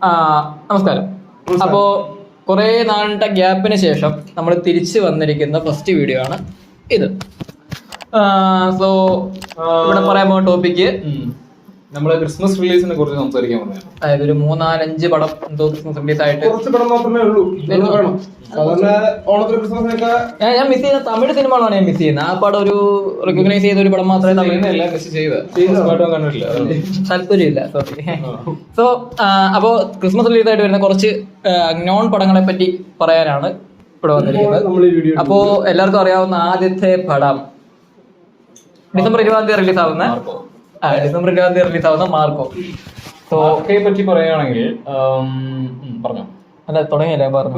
നമസ്കാരം. അപ്പോ കുറെ നാളിന്റെ ഗ്യാപ്പിന് ശേഷം നമ്മൾ തിരിച്ചു വന്നിരിക്കുന്ന ഫസ്റ്റ് വീഡിയോ ആണ് ഇത്. സോ ഇവിടെ പറയാൻ പോകുന്ന ടോപ്പിക്ക് നമ്മള് ക്രിസ്മസ് റിലീസിനെ കുറിച്ച് സംസാരിക്കാൻ പറഞ്ഞു. അതായത് ഒരു 3-4-5 പടം എന്തോ ക്രിസ്മസ് റിലീസ് ആയിട്ട് കുറച്ച് പടം മാത്രമേ ഉള്ളൂ. ഓണത്തിന് ക്രിസ്മസിനൊക്കെ ഞാൻ മിസ് ചെയ്യുന്ന തമിഴ് സിനിമകളാണ് ഞാൻ മിസ് ചെയ്യുന്നത്. ആ പടം ഒരു റെക്കഗ്നൈസ് ചെയ്ത ഒരു പടം മാത്രമേ തമിഴ് മിസ് ചെയ്ത കണ്ടിട്ടില്ല, താല്പര്യമില്ല. സോറി. സോ അപ്പോ ക്രിസ്മസ് റിലീസ് ആയിട്ട് വരുന്ന കുറച്ച് നോൺ പടങ്ങളെ പറ്റി പറയാനാണ് ഇവിടെ വന്നിരിക്കുന്നത്. അപ്പോ എല്ലാവർക്കും അറിയാവുന്ന ആദ്യത്തെ പടം ഡിസംബർ 20 റിലീസ് ആവുന്ന റിലീസ് ആവുന്ന മാർക്കോ. സോ പറ്റി പറയുകയാണെങ്കിൽ പറഞ്ഞോ. അല്ല തുടങ്ങിയല്ലേ പറഞ്ഞു.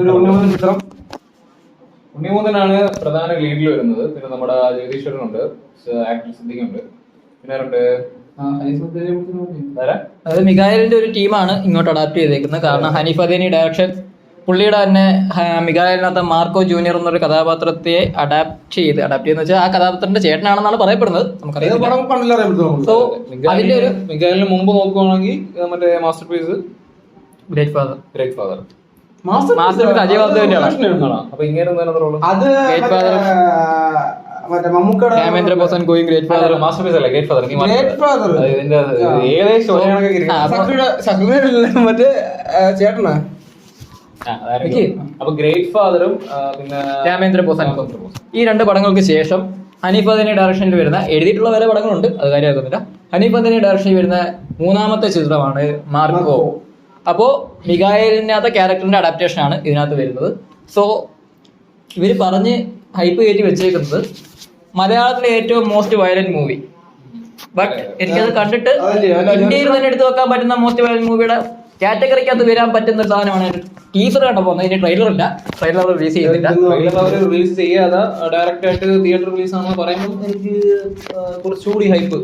ഉണ്ണിമൂന്നനാണ് പ്രധാന ലീഡിൽ വരുന്നത്. പിന്നെ നമ്മുടെ ജഗദീശ്വരനുണ്ട്, ആക്ടർ സിദ്ദിഖുണ്ട്, പിന്നെ അതായത് മികായലിന്റെ ഒരു ടീമാണ് ഇങ്ങോട്ട് അഡാപ്റ്റ് ചെയ്തേക്കുന്നത്. കാരണം ഹനീഫ് അദേനി ഡയറക്ഷൻ പുള്ളിയുടെ തന്നെ മികായലിനകത്ത് മാർക്കോ ജൂനിയർ എന്നൊരു കഥാപാത്രത്തെ അഡാപ്റ്റ് ചെയ്യുന്ന വെച്ചാൽ ആ കഥാപാത്രത്തിന്റെ ചേട്ടനാണെന്നാണ് പറയപ്പെടുന്നത്. നമുക്കറിയാം. സോ അതിന്റെ ഒരു മികായലിന് മുമ്പ് നോക്കുവാണെങ്കിൽ മറ്റേ masterpiece great father masterpiece Ajay വാസുദേവന്റെയാണ്. അപ്പൊ ഇങ്ങനെ രാമേന്ദ്ര ബോസൻ going great father. Masterpiece അല്ല, ഗ്രേറ്റ് ഫാദർ. ഏകദേശം മറ്റേ ചേട്ടനാ. അപ്പൊ ഗ്രേറ്റ് ഫാദറും പിന്നെ രാമേന്ദ്ര ബോസൻ ഈ 2 പടങ്ങൾക്ക് ശേഷം ഹനീഫ് അദേനി ഡയറക്ഷനിൽ വരുന്ന, എഴുതിയിട്ടുള്ള പല പടങ്ങളുണ്ട്, അത് കാര്യമാക്കുന്നില്ല, ഹനീഫ് അദേനി ഡയറക്ഷനിൽ വരുന്ന 3ാമത്തെ ചിത്രമാണ് മാർക്കോ. അപ്പോ മികായലിനകത്തെ ക്യാരക്ടറിന്റെ അഡാപ്റ്റേഷൻ ആണ് ഇതിനകത്ത് വരുന്നത്. സോ ഇവര് പറഞ്ഞ് ഹൈപ്പ് കയറ്റി വെച്ചേക്കുന്നത് മലയാളത്തിലെ ഏറ്റവും മോസ്റ്റ് വയലന്റ് മൂവി. ബട്ട് എനിക്കത് കണ്ടിട്ട് ഇന്ത്യയിൽ തന്നെ എടുത്തു വെക്കാൻ പറ്റുന്ന മോസ്റ്റ് വയലന്റ് മൂവിയുടെ കാറ്റഗറിക്കകത്ത് വരാൻ പറ്റുന്ന ഒരു സാധനമാണ്. ടീസർ കണ്ടപ്പോ ഇതിന് ട്രെയിലറില്ല, ട്രെയിലർ റിലീസ് ചെയ്തില്ല. റിലീസ് ചെയ്യാതെ ഡയറക്റ്റ് ആയിട്ട് തിയേറ്റർ റിലീസ് ആണെന്ന് പറയുമ്പോൾ എനിക്ക് കുറച്ചുകൂടി ഹൈപ്പ്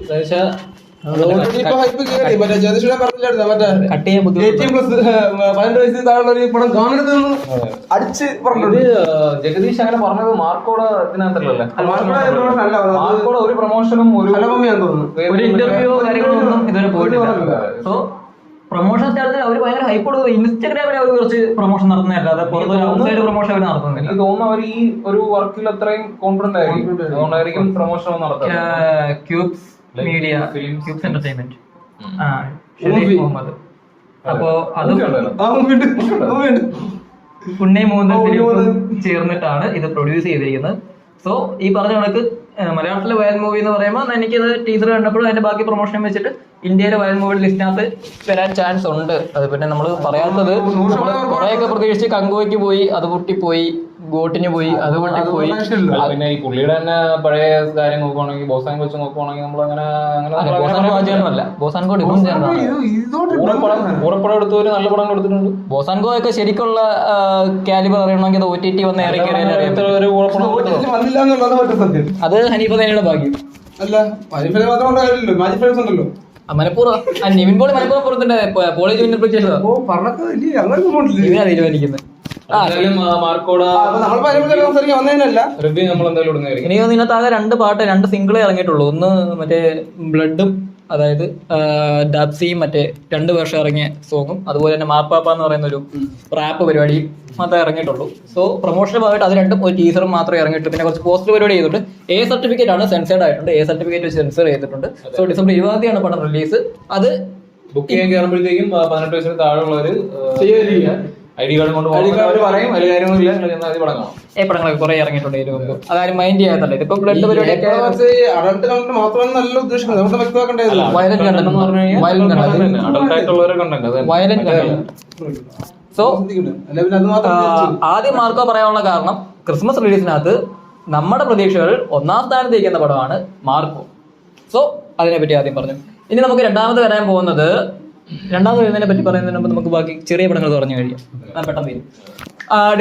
ജഗദീഷ് അങ്ങനെ പറഞ്ഞത് മാർക്കോടെ ഇതിനകത്തല്ലേ. മാർക്കോടെ ഒരു പ്രൊമോഷനും ഒരു ഇന്റർവ്യൂ കാര്യങ്ങളൊന്നും ഇതുവരെ പോയിട്ടില്ല. സോ പ്രൊമോഷൻ സ്റ്റാർട്ട് അവർ ഭയങ്കര ഹൈപ്പ് കൊടുക്കുക. ഇൻസ്റ്റാഗ്രാമിൽ അവർ കുറച്ച് പ്രൊമോഷൻ നടത്തുന്നതല്ലാതെ പുറത്തൊരു ഔട്ട്സൈഡ് പ്രൊമോഷൻ അവർ നടത്തുന്നില്ല. എനിക്ക് തോന്നുന്നു അവർ ഈ ഒരു വർക്കിൽ അത്രയും കോൺഫിഡന്റ് ആയിരിക്കും, അതുകൊണ്ടായിരിക്കും പ്രൊമോഷൻ നടത്തുന്നത്. Cubes media, cubes entertainment, Muhammad. അപ്പോ അതും ഉണ്ണി മൂന്നും ചേർന്നിട്ടാണ് ഇത് പ്രൊഡ്യൂസ് ചെയ്തിരിക്കുന്നത്. സോ ഈ പറഞ്ഞ കണക്ക് മലയാളത്തിലെ വയൽ മൂവി എന്ന് പറയുമ്പോൾ എനിക്കത് ടീച്ചർ കണ്ടപ്പോഴും അതിന്റെ ബാക്കി പ്രൊമോഷൻ വെച്ചിട്ട് ഇന്ത്യയിലെ വയൽ മൂവി ലിസ്റ്റിനകത്ത് വരാൻ ചാൻസ് ഉണ്ട്. അത് പിന്നെ നമ്മൾ പറയാത്തത് കുറെയൊക്കെ പ്രതീക്ഷിച്ച് കങ്കോയ്ക്ക് പോയി, അത് പൊട്ടിപ്പോയി, ഗോട്ടിന് പോയി, അത് പൊട്ടിപ്പോയി. പിന്നെ ഈ പുള്ളിയുടെ തന്നെ പഴയ കാര്യം നോക്കുവാണെങ്കിൽ ബോസാങ്കോ വെച്ച് നോക്കുവാണെങ്കിൽ നമ്മൾ അങ്ങനെ ബോസാൻകോ പൂരപ്പടം എടുത്തവര് നല്ല പടങ്ങൾ എടുത്തിട്ടുണ്ട്. ബോസാൻകോ ഒക്കെ ശരിക്കുള്ള കാലിബർ അറിയണമെങ്കിൽ അത് OTT വന്ന് ഇറക്കി അത് ഹനീഫ് അദേനിയുടെ ഭാഗ്യം അല്ല. മനപ്പൂർവ്വം നിവിൻ പോളി മനപ്പൂർവ്വം പുറത്തിന്റെ കോളേജ് ഇന്റർപ്രിറ്റേഷൻ തീരുമാനിക്കുന്നത്. ഇനി ഇതിനകത്ത് ആകെ 2 പാട്ട്, 2 സിംഗിളേ ഇറങ്ങിയിട്ടുള്ളൂ. ഒന്ന് മറ്റേ ബ്ലഡും, അതായത് ഡാപ്സിയും മറ്റേ 2 വർഷം ഇറങ്ങിയ സോങ്ങും, അതുപോലെ തന്നെ മാർപ്പാപ്പ എന്ന് പറയുന്ന ഒരു റാപ്പ് പരിപാടിയും മാത്രമേ ഇറങ്ങിയിട്ടുള്ളൂ. സോ പ്രൊമോഷണൽ ഭാഗമായിട്ട് അത് 2 ഒരു ടീസറും മാത്രമേ ഇറങ്ങിയിട്ടുള്ളൂ. പിന്നെ കുറച്ച് പോസ്റ്റർ പരിപാടി ചെയ്തിട്ടുണ്ട്. A സർട്ടിഫിക്കറ്റ് ആണ് സെൻസേർഡ് ആയിട്ടുണ്ട്. A സർട്ടിഫിക്കറ്റ് സെൻസർ ചെയ്തിട്ടുണ്ട്. സോ ഡിസംബർ 20 പടം റിലീസ്. അത് ബുക്ക് ചെയ്യാൻ കയറുമ്പോഴത്തേക്കും 18 വയസ്സിന് താഴെയുള്ളവര് ID കാർഡ് കൊണ്ട് പറയും വലിയ കാര്യങ്ങളില്ല, പടങ്ങളൊക്കെ കുറെ ഇറങ്ങിയിട്ടുണ്ട് ഇതിന് മുമ്പ്. അതാരും മൈൻഡ് ചെയ്യാത്തല്ല. ഇതിപ്പോ ബ്ലഡ് പരിപാടിയൊക്കെ സോ ആദ്യം മാർക്കോ പറയാനുള്ള കാരണം ക്രിസ്മസ് റിലീസിനകത്ത് നമ്മുടെ പ്രതീക്ഷകൾ 1ാം സ്ഥാനത്ത് ഇരിക്കുന്ന പടമാണ് മാർക്കോ. സോ അതിനെപ്പറ്റി ആദ്യം പറഞ്ഞു. ഇനി നമുക്ക് രണ്ടാമത് വരാൻ പോകുന്നത്, രണ്ടാമത് വരുന്നതിനെ പറ്റി പറയുന്നതിന് മുമ്പ് നമുക്ക് ബാക്കി ചെറിയ പടങ്ങൾ പറഞ്ഞു കഴിയാം. പെട്ടെന്ന് വരും.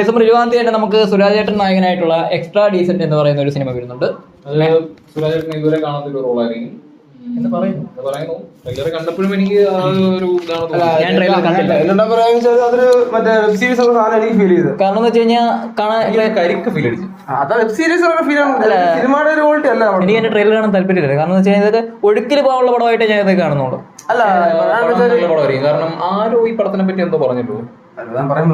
ഡിസംബർ 20 തന്നെ നമുക്ക് സുരാജേട്ടൻ നായകനായിട്ടുള്ള എക്സ്ട്രാ ഡീസന്റ് എന്ന് പറയുന്ന ഒരു സിനിമ വരുന്നുണ്ട്. സുരാജേട്ടൻ ഇതുവരെ കാണാത്തൊരു റോളായിരിക്കും എന്ന് പറയുന്നു. കണ്ടപ്പോഴും എനിക്ക് ഞാൻ ട്രെയിലർ കണ്ടില്ല. കാരണം എന്ന് വെച്ച് കഴിഞ്ഞാൽ എനിക്ക് എന്റെ ട്രെയിലർ കാണാൻ താല്പര്യമില്ല. കാരണം എന്ന് വെച്ച് കഴിഞ്ഞാൽ ഇതൊക്കെ ഒഴുക്കിൽ പോകാനുള്ള പടമായിട്ട് ഞാൻ ഇത് കാണുന്നുള്ളൂ. അല്ല പടം നല്ല പടമായിരിക്കും. കാരണം ആരോ ഈ പടത്തിനെ പറ്റി എന്തോ പറഞ്ഞല്ലോ.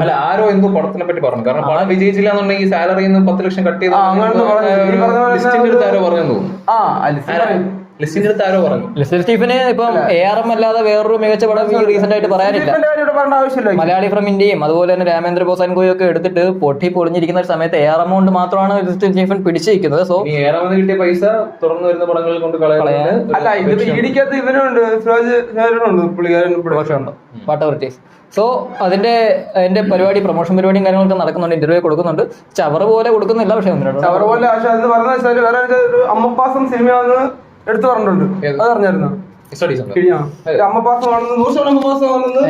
അല്ല ആരോ എന്തോ പടത്തിനെ പറ്റി പറഞ്ഞു. കാരണം പടം വിജയിച്ചില്ല എന്നുണ്ടെങ്കിൽ സാലറിയിൽ നിന്ന് 10 ലക്ഷം കട്ട് ചെയ്ത് ലിസ്റ്റിന്റെ അടുത്ത് ആരോ പറഞ്ഞു. ലിസ്റ്റിന്റെ അടുത്ത് ആരോ പറഞ്ഞു. ലിസ്റ്റർ സ്റ്റീഫന് ഇപ്പം ARM അല്ലാതെ വേറൊരു മികച്ച പടം റീസെന്റ് ആയിട്ട് പറയാനില്ല. മലയാളി ഫ്രം ഇന്ത്യയും അതുപോലെ തന്നെ രാമേന്ദ്ര ബോസാൻകോയും ഒക്കെ എടുത്തിട്ട് പൊളിഞ്ഞിരിക്കുന്ന ഒരു സമയത്ത് ARM കൊണ്ട് മാത്രമാണ് ലിസ്റ്റർ സ്റ്റീഫൻ പിടിച്ചിരിക്കുന്നത്. സോ ഏറാമെന്ന് കിട്ടിയ പൈസ തുടർന്ന് വരുന്ന പടങ്ങളിൽ കൊണ്ട് കളയാൻ. അല്ല ഇടിക്കകത്ത് ഇവനുണ്ട് whatever it is. So അതിന്റെ പരിപാടി പ്രൊമോഷൻ പരിപാടിയും കാര്യങ്ങളൊക്കെ നടക്കുന്നുണ്ട്. ഇന്റർവ്യൂ കൊടുക്കുന്നുണ്ട്. ചവറ് പോലെ കൊടുക്കുന്നില്ല, പക്ഷെ അവർ പോലെ അമ്മപ്പാസം സിനിമയാണെന്ന് എടുത്തു പറഞ്ഞിട്ടുണ്ട്. അതറിഞ്ഞായിരുന്നു അമ്മപ്പാസമാണെന്ന് 100% അമ്മപ്പാസമാണെന്ന്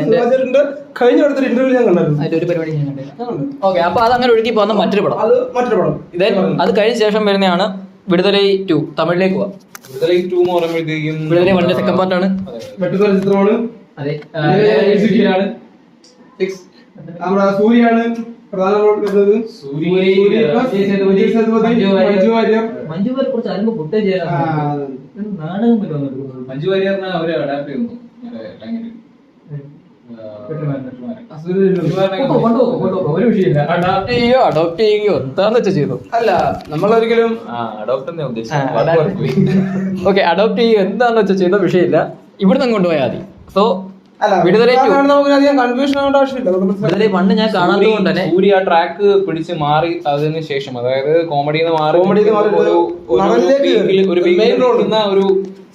കഴിഞ്ഞ അടുത്തൊരു ഇന്റർവ്യൂ ഞാൻ കണ്ടായിരുന്നു. അതിന്റെ ഒരു പരിപാടി ഞാൻ കണ്ടില്ല. ഓക്കെ, അപ്പൊ അത് അങ്ങനെ ഒഴുകി പോകുന്ന മറ്റൊരു പടം. അത് കഴിഞ്ഞ ശേഷം വരുന്നതാണ് വിടുതലൈ 2. തമിഴിലേക്ക് പോവാം. വിടുതലൈ 2 എന്ന് പറയുമ്പോഴത്തേക്കും വിടുതലൈ 1 സെക്കൻഡ് പാർട്ടാണ്. ചിത്രമാണ്. അതെ, നമ്മുടെ സൂര്യാണ് പ്രധാന മഞ്ജു വാര്യർ കുറച്ച് അലമ്പ് ഫുട്ടേജ് നാടകം മഞ്ജു വാര്യറിനെ അവര് അഡാപ്റ്റ് ചെയ്യുന്നു. ഒരു വിഷയമില്ല. അഡോപ്റ്റ് ചെയ്യുകയോ എന്താന്ന് വെച്ചാൽ ചെയ്തു. അല്ല നമ്മളൊരിക്കലും ഓക്കെ, അഡോപ്റ്റ് ചെയ്യുകയോ എന്താന്ന് വെച്ചാൽ ചെയ്ത വിഷയമില്ല. ഇവിടുന്ന് കൊണ്ടുപോയാൽ മതി. സോ വിടുതലൈ കൺഫ്യൂഷൻ ആവേണ്ട ആവശ്യമില്ല. വിടുതലൈ 1 ഞാൻ കാണാത്തതുകൊണ്ട് തന്നെ സൂര്യ ആ ട്രാക്ക് പിടിച്ച് മാറി അതിന് ശേഷം, അതായത് കോമഡിന്ന് മാറി ഒരു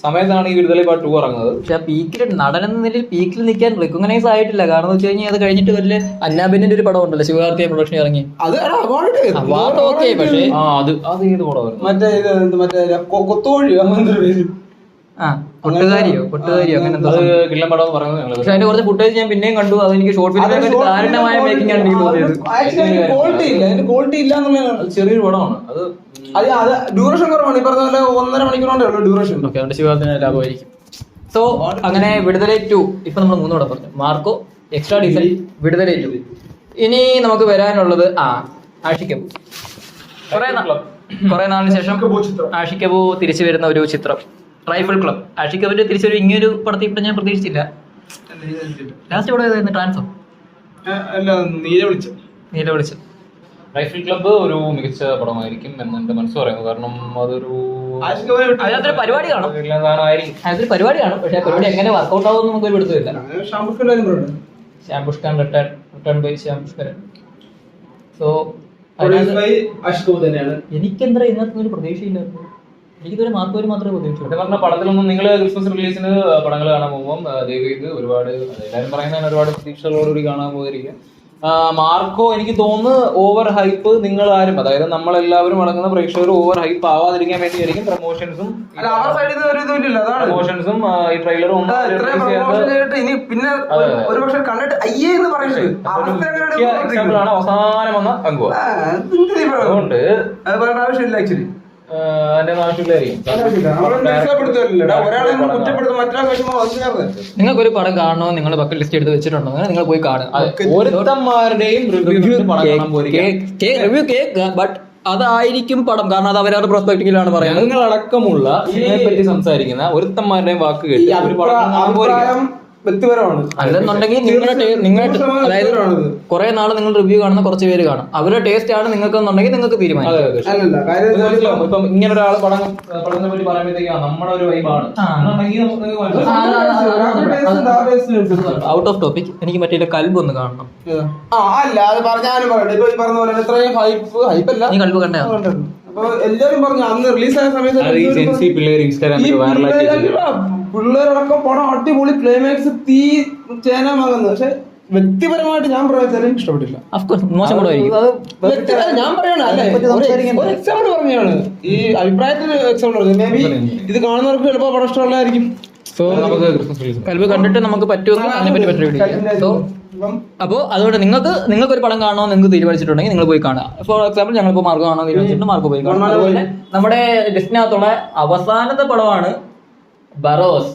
സമയത്താണ് ഈ വിടുതലൈ പാർട്ട് 2 ഇറങ്ങുന്നത്. പക്ഷെ ആ പീക്കിൽ നടനെന്ന നിലയിൽ പീക്കിൽ നിൽക്കാൻ റെക്കഗ്നൈസ് ആയിട്ടില്ല. കാരണം വെച്ച് കഴിഞ്ഞാൽ അത് കഴിഞ്ഞിട്ട് വലിയ അന്നാബിന്റെ ഒരു പടം ഉണ്ടല്ലോ, ശിവകാർത്തിക പ്രൊഡക്ഷൻ ഇറങ്ങി. അവാർഡ് ഓക്കെ, പക്ഷേ അത് ഏത് പടമായിരുന്നു? മറ്റേ കൊത്തുകോഴി കൊട്ടുകാരിയോ അങ്ങനെ എന്തോ കില്ലം പടം പറയുന്നത്. പക്ഷെ അതിന്റെ കുറച്ച് ഫുട്ടേജ് ഞാൻ പിന്നെയും കണ്ടു. അത് എനിക്ക് ഷോർട്ട് ഫിലിം ദാരുണമായ മേക്കിംഗ് ആണ് എനിക്ക് തോന്നിയത്. ക്വാളിറ്റി ഇല്ല എന്നുള്ളതാണ്. ചെറിയൊരു പടമാണ് അത്. ഡ്യൂറേഷൻ കുറവാണ്. ഈ പറഞ്ഞ പോലെ 1.5 മണിക്കൂറോണ്ടേ ഉള്ളൂ ഡ്യൂറേഷൻ. ഓക്കെ, അതുകൊണ്ട് ശിവകാർത്തിന് ലാഭമായിരിക്കും. സോ അങ്ങനെ വിടുതലൈ 2 ഇപ്പൊ നമ്മൾ 3 പടം പറഞ്ഞു. Marco, extra diesel, Viduthalai 2. ഇനി നമുക്ക് വരാനുള്ളത് ആഷിക് അബു. കുറെ നാളിന് ശേഷം ആഷിക് അബു തിരിച്ചു വരുന്ന ഒരു ചിത്രം റൈഫിൾ ക്ലബ്. ആഷിക് അബുവിന്റെ തിരിച്ചൊരു ഇങ്ങനൊരു പടത്തിൽ ഇപ്പൊ ഞാൻ പ്രതീക്ഷിച്ചില്ല. ലാസ്റ്റ് പടം ഏതായിരുന്നു? ട്രാൻസോ നീല വിളിച്ചു. റൈഫിൾ ക്ലബ്ബ് ഒരു മികച്ച പടമായിരിക്കും എന്ന് എന്റെ മനസ്സ് പറയുന്നു. കാരണം അതൊരു അതിനകത്തൊരു പരിപാടി കാണും. അതിനകത്തൊരു പരിപാടി കാണും. പക്ഷെ പരിപാടി എങ്ങനെ വർക്കൗട്ട് ആവുമെന്ന് നമുക്ക് എടുത്തില്ല. ശ്യാംപുഷ്കർ റിട്ടേൺ ബൈ ശ്യാംപുഷ്കരൻ. സോ എനിക്കെന്താ ഇതിനകത്ത് ഒരു പ്രതീക്ഷയില്ലായിരുന്നു. എനിക്കിതൊരു മാർക്കോര് മാത്രമേ പ്രതീക്ഷിച്ചുള്ളൂ. പറഞ്ഞ പടത്തിലൊന്നും നിങ്ങൾ ക്രിസ്മസ് റിലീസിന് പടങ്ങൾ കാണാൻ പോകുമ്പോൾ ദയവ് ചെയ്ത് ഒരുപാട് എല്ലാവരും പറയുന്നതിന് ഒരുപാട് പ്രതീക്ഷകളോടുകൂടി കാണാൻ പോയിരിക്കുക. മാർക്കോ എനിക്ക് തോന്നുന്നു ഓവർ ഹൈപ്പ് നിങ്ങൾ ആരും, അതായത് നമ്മളെല്ലാവരും അടങ്ങുന്ന പ്രേക്ഷകർ ഓവർ ഹൈപ്പ് ആവാതിരിക്കാൻ വേണ്ടിയായിരിക്കും പ്രൊമോഷൻസും ഈ ട്രെയിലറും എക്സാമ്പിളാണ് അവസാനം വന്ന അങ്കുവ. അതുകൊണ്ട് ആവശ്യമില്ല. ആക്ച്വലി അതിന്റെ ആവശ്യമില്ലായിരിക്കും. നിങ്ങൾക്കൊരു പടം കാണണോ, നിങ്ങൾ ബക്കറ്റ് ലിസ്റ്റ് എടുത്ത് വെച്ചിട്ടുണ്ടോ, നിങ്ങൾ പോയി കാണുക. ഓരോരുത്തന്മാരുടെയും റിവ്യൂ കേൾക്കുക, ബട്ട് അതായിരിക്കും പടം. കാരണം അത് അവരവരുടെ പ്രോസ്പെക്ടിലാണ് പറയുന്നത്. ഞങ്ങളടക്കമുള്ള ഇതിനെ പറ്റി സംസാരിക്കുന്ന ഒരുത്തന്മാരുടെയും വാക്ക് കേട്ട് ഒരു പടം വ്യക്തിപരമാണ്. അല്ലെന്നുണ്ടെങ്കിൽ നിങ്ങളുടെ അതായത് കുറെ നാള് നിങ്ങൾ റിവ്യൂ കാണുന്ന കുറച്ച് പേര് കാണും. അവരുടെ ടേസ്റ്റ് ആണ് നിങ്ങൾക്കെന്നുണ്ടെങ്കിൽ നിങ്ങൾക്ക് തീരുമാനിക്കാം. ഇപ്പം ഇങ്ങനെ ഒരാൾ പടത്തിനെ പറ്റി പറയുമ്പോഴത്തേക്കാണ് നമ്മുടെ ഒരു വൈബാണ്. ഔട്ട് ഓഫ് ടോപ്പിക്, എനിക്ക് മറ്റേ കൽബ് ഒന്ന് കാണണം. അല്ല അത് പറഞ്ഞാലും പറയട്ടെ. ഇപ്പൊ ഈ പറഞ്ഞ പോലെ ഇത്രയും ഹൈപ്പല്ല. നീ കൽബ് കണ്ടേ? അപ്പൊ എല്ലാരും പറഞ്ഞു അന്ന് റിലീസായ സമയത്ത് പിള്ളേരടക്കം പടം അടിപൊളി ക്ലൈമാക്സ് തീ ചേനാമാകുന്നത്. പക്ഷെ വ്യക്തിപരമായിട്ട് ഞാൻ പറയാൻ ഇഷ്ടപ്പെട്ടില്ല. ഞാൻ പറയാണ് എക്സാമ്പിൾ പറഞ്ഞാണ്, ഈ അഭിപ്രായത്തിന് എക്സാമ്പിൾ പറഞ്ഞു. മേ ബി ഇത് കാണുന്നവർക്ക് ചിലപ്പോൾ പടം ഇഷ്ടമുള്ളതായിരിക്കും. സോ കൽബ് കണ്ടിട്ട് നമുക്ക് പറ്റുമെന്ന് അതിനെപ്പറ്റി പറ്റില്ല. സോ അപ്പോൾ അതുകൊണ്ട് നിങ്ങൾക്ക് ഒരു പടം കാണണോ നിങ്ങൾക്ക് തീരുമാനിച്ചിട്ടുണ്ടെങ്കിൽ നിങ്ങൾ പോയി കാണുക. ഫോർ എക്സാമ്പിൾ ഞങ്ങളിപ്പോൾ മാർക്കോ കാണാൻ തീരുമാനിച്ചിട്ടുണ്ട്, മാർക്കോ പോയി കാണാം. അതുപോലെ നമ്മുടെ ലിസ്റ്റിനകത്തുള്ള അവസാനത്തെ പടമാണ് ബറോസ്.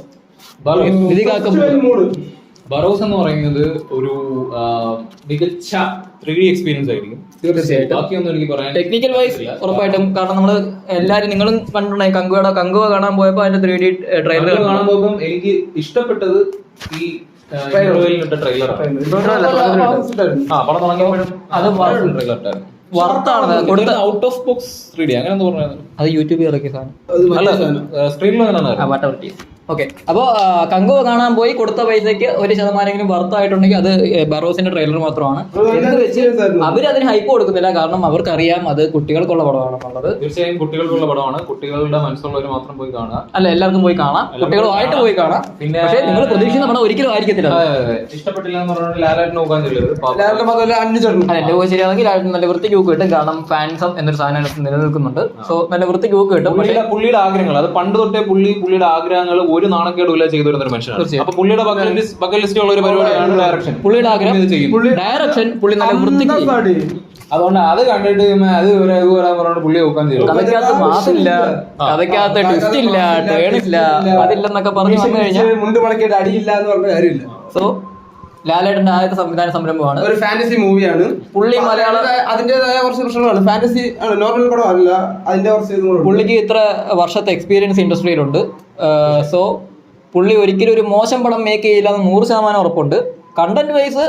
ബറോസ് എന്ന് പറയുന്നത് ഒരു മികച്ച 3D എക്സ്പീരിയൻസ് ആയിരിക്കും. തീർച്ചയായിട്ടും. ബാക്കിയൊന്നും എനിക്ക് പറയാൻ ടെക്നിക്കൽ വൈസ് ഉറപ്പായിട്ടും, കാരണം നമ്മള് എല്ലാരും നിങ്ങളും കണ്ടിട്ടുണ്ടായി കങ്കുവ കാണാൻ പോയപ്പോ അതിന്റെ 3D ട്രെയിലർ കാണാൻ പോകുമ്പോൾ എനിക്ക് ഇഷ്ടപ്പെട്ടത് ഈ ട്രെയിലറാണ്. പടം തുടങ്ങിയപ്പോഴും അത് ട്രെയിലർ വർത്താണ് കൊടുത്ത ഔട്ട് ഓഫ് ബോക്സ് 3D അങ്ങനെ എന്താ പറഞ്ഞത്? അത് യൂട്യൂബിൽ ഇറക്കിയ സാധനം. അല്ല, സ്ക്രീനിൽ അങ്ങനെ ഓക്കെ. അപ്പോ കങ്കുവ കാണാൻ പോയി കൊടുത്ത പൈസക്ക് 1% വർത്തായിട്ടുണ്ടെങ്കിൽ അത് ബറോസിന്റെ ട്രെയിലർ മാത്രമാണ്. അവരതിന് ഹൈപ്പ് കൊടുക്കുന്നില്ല, കാരണം അവർക്കറിയാം അത് കുട്ടികൾക്കുള്ള പടമാണെന്നുള്ളത്. തീർച്ചയായും കുട്ടികൾക്കുള്ള പടമാണ്. കുട്ടികളുടെ മനസ്സുള്ളവർ മാത്രം പോയി കാണുക. അല്ല, എല്ലാവർക്കും പോയി കാണാം, കുട്ടികളുമായിട്ട് പോയി കാണാം. പിന്നെ പക്ഷേ നിങ്ങൾ പ്രതീക്ഷിക്കുന്ന പടം ഒരിക്കലും ആയിരിക്കത്തില്ല. ഇഷ്ടപ്പെട്ടില്ല എന്ന് പറഞ്ഞാൽ ലാലായിട്ട് നോക്കാൻ ചെല്ലരുത്. എന്റെ പോയി ശരിയാണെങ്കിൽ നല്ല വൃത്തിക്ക് ഊക്ക് കിട്ടും, കാരണം ഫാൻസം എന്നൊരു സാധനം നിലനിൽക്കുന്നുണ്ട്. സോ നല്ല വൃത്തിക്ക് ഊക്ക് കിട്ടും. പക്ഷേ പുള്ളിയുടെ ആഗ്രഹങ്ങൾ, അത് പണ്ട് തൊട്ടേ പുള്ളിയുടെ ആഗ്രഹങ്ങൾ ഒരു നാണക്കേടുമില്ല ചെയ്തു വരുന്ന ഒരു മനുഷ്യനാണ്. അപ്പൊ പുള്ളിയുടെ ബക്കറ്റ് ലിസ്റ്റുള്ള ഒരു പരിപാടിയാണ് ഡയറക്ഷൻ. പുള്ളിയുടെ ആഗ്രഹം ഡയറക്ഷൻ പുള്ളി നല്ല വൃത്തിക്ക്. അതുകൊണ്ട് അത് കണ്ടിട്ട് അത് വരാൻ പറഞ്ഞോണ്ട് പുള്ളി നോക്കാൻ ചെയ്തു. കഥയ്ക്കകത്ത് മാസില്ല, കഥയ്ക്കകത്ത് ട്വിസ്റ്റ് ഇല്ല, ടേൺ ഇല്ല, അതില്ലെന്നൊക്കെ പറഞ്ഞു വന്നു കഴിഞ്ഞാൽ മുണ്ട് മടക്കിയിട്ട് അടിയില്ല എന്ന് പറഞ്ഞ കാര്യമില്ല. സോ ലാലേട്ടന്റെ ആദ്യത്തെ സംവിധാന സംരംഭമാണ്. ഒരു ഫാന്റസി മൂവിയാണ്. പുള്ളി മലയാളം അതിന്റേതായ കുറച്ച് പ്രശ്നങ്ങളാണ്. ഫാന്റസി ആണ്, നോർമൽ പടമല്ല. അതിന്റെ കുറച്ച് പുള്ളിക്ക് ഇത്ര വർഷത്തെ എക്സ്പീരിയൻസ് ഇൻഡസ്ട്രിയിലുണ്ട്. സോ പുള്ളി ഒരിക്കലും ഒരു മോശം പടം മേക്ക് ചെയ്യില്ല എന്ന് 100% ഉറപ്പുണ്ട്. കണ്ടന്റ് വൈസ്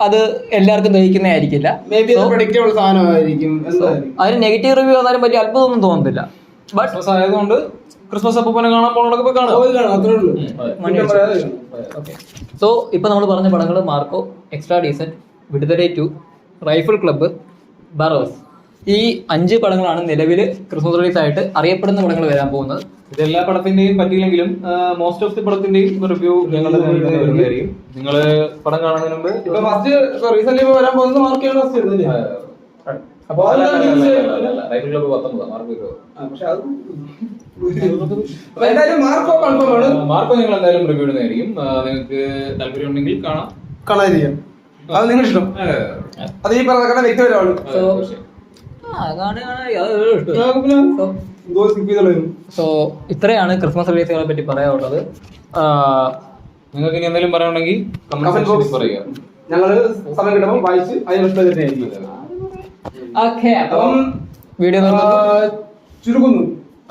അത് എല്ലാവർക്കും ദഹിക്കുന്നേ ആയിരിക്കില്ല. പ്രഡിക്റ്റബിൾ സാധനമായിരിക്കും. അതിന് നെഗറ്റീവ് റിവ്യൂ വന്നാലും വലിയ അത്ഭുതമൊന്നും തോന്നുന്നില്ല. ബട്ട് ക്രിസ്മസ് ആയതുകൊണ്ട് ക്രിസ്മസ് അപ്പൂപ്പനെ കാണാൻ പോകുന്നതൊക്കെ പോയി കാണാം. അത്രേ ഉള്ളൂ. സോ ഇപ്പൊ നമ്മൾ പറഞ്ഞ പടങ്ങൾ Marco, extra decent, Viduthalai 2, rifle club, Barroz, ഈ 5 പടങ്ങളാണ് നിലവിൽ ക്രിസ്മസ് റിലീസ് ആയിട്ട് അറിയപ്പെടുന്ന പടങ്ങൾ വരാൻ പോകുന്നത്. ഇതെല്ലാ പടത്തിന്റെയും പറ്റിയില്ലെങ്കിലും മോസ്റ്റ് ഓഫ് ദി പടത്തിന്റെയും റിവ്യൂ ഞങ്ങളുടെ വരുന്നതായിരിക്കും. നിങ്ങള് പടം കാണുന്നതിന് മുമ്പ് റീസെന്റ് വരാൻ പോകുന്നത് മാർക്കാണ് ഫസ്റ്റ് വരുന്നില്ലേ? അപ്പൊ റൈഫിൾ ക്ലബ്ബ് 19 മാർക്ക് എന്തായാലും മാർക്കോ കൺഫേം ആണ്. മാർക്കോ ഞങ്ങൾ എന്തായാലും റിവ്യൂ ഇടുന്നതായിരിക്കും. നിങ്ങൾക്ക് താല്പര്യം ഉണ്ടെങ്കിൽ കാണാതിരിക്കാം. അത് നിങ്ങൾ ഇഷ്ടം. അത് ഈ പറഞ്ഞ വ്യക്തിപരമാണ്. സോ ഇത്രയാണ് ക്രിസ്മസ് റിലീസുകളെ പറ്റി പറയാനുള്ളത്. നിങ്ങൾക്ക് ഇനി എന്തെങ്കിലും പറയാനുണ്ടെങ്കിൽ കമന്റ് ബോക്സിൽ പറയുക. ഞങ്ങള് സമയം കിട്ടുമ്പോൾ വായിച്ച് അതിന് വീഡിയോ ചുരുക്കുന്നു.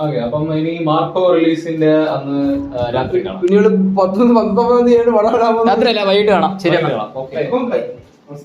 ഓക്കെ, അപ്പം ഇനി മാർക്കോ റിലീസിന്റെ അന്ന് രാത്രി കാണാം. പിന്നീട് 19 തീയതി രാത്രിയല്ല, വൈകിട്ട് കാണാം. ശരി. ഓക്കെ.